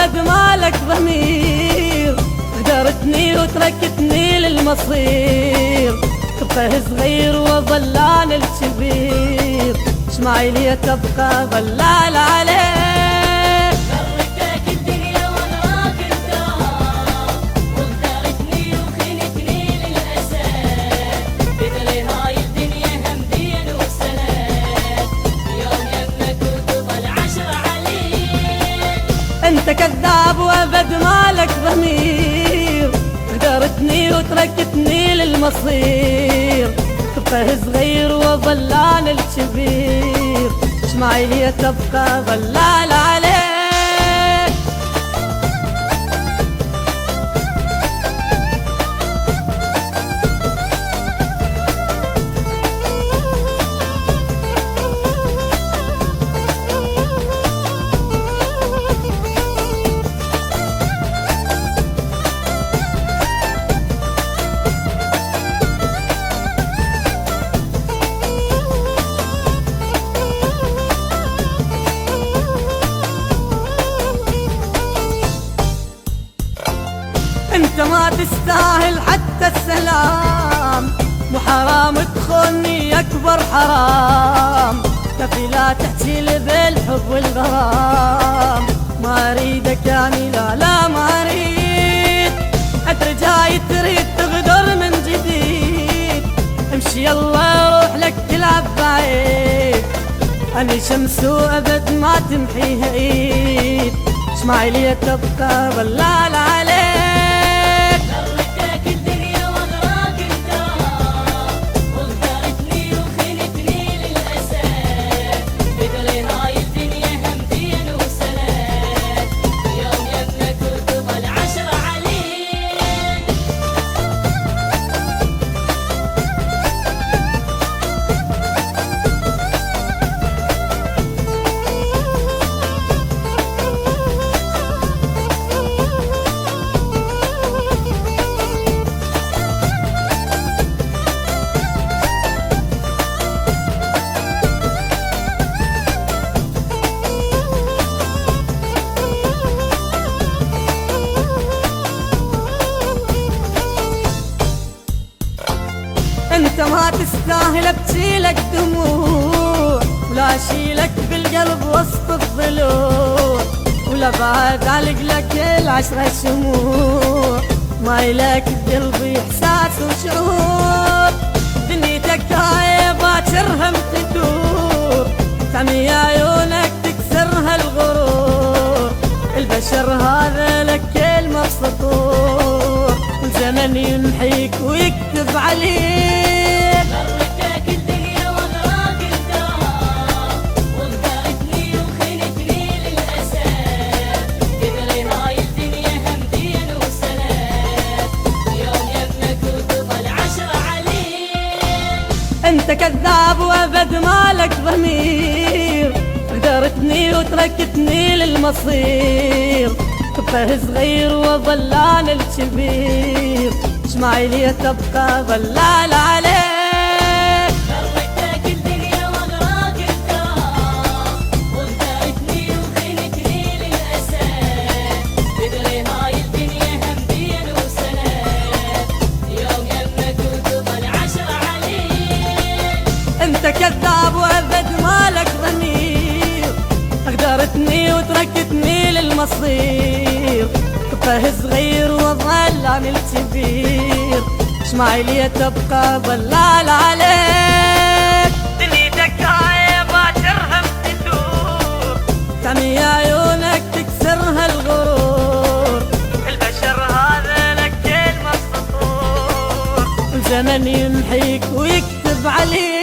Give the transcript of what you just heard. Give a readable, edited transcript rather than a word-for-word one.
وابد مالك ضمير، غدرتني وتركتني للمصير، تبقى صغير وظل انا الكبير، شمعي لي تبقى ظلال عليك. انت كذاب وابد مالك ضمير، غدرتني وتركتني للمصير، تبقى صغير وظل انا الكبير، شمعي لي تبقى ظلال عليك. انت ما تستاهل حتى السلام، مو حرام تخوني اكبر حرام، كفي لا تحكي لي بالحب والغرام، ما اريدك يعني لا ما اريد، ادري جاي تريد تغدر من جديد، امشي يلا روح لك تلعب بعيد، اني شمس وابد ما تمحيها ايد، شمعي لي تبقى ظلال عليك. انت ما تستاهل ابكيلك دموع، ولا اشيلك بالقلب وسط الضلوع، ولا بعد علق لك العشرة شموع، ما يلك بقلبي احساس وشعور، دنيتك هاي باكرها تدور، تعمي عيونك تكسرها الغرور، البشر هذا لك كلمة بسطور، والزمن يمحيك ويكتب عليك. انت كذاب وابد مالك ضمير، غدرتني وتركتني للمصير، تبقى صغير وظل انا الكبير، شمعي لي تبقى ظلال عليك. انت كذاب وابد مالك ضمير، غدرتني وتركتني للمصير، تبقى صغير وظل انا الكبير، شمعي لي تبقى ظلال عليك. دنيتك هاي باكرها تدور، تعمي عيونك تكسرها الغرور، البشر هذا لك كلمة سطور، والزمن يمحيك ويكتب عليك.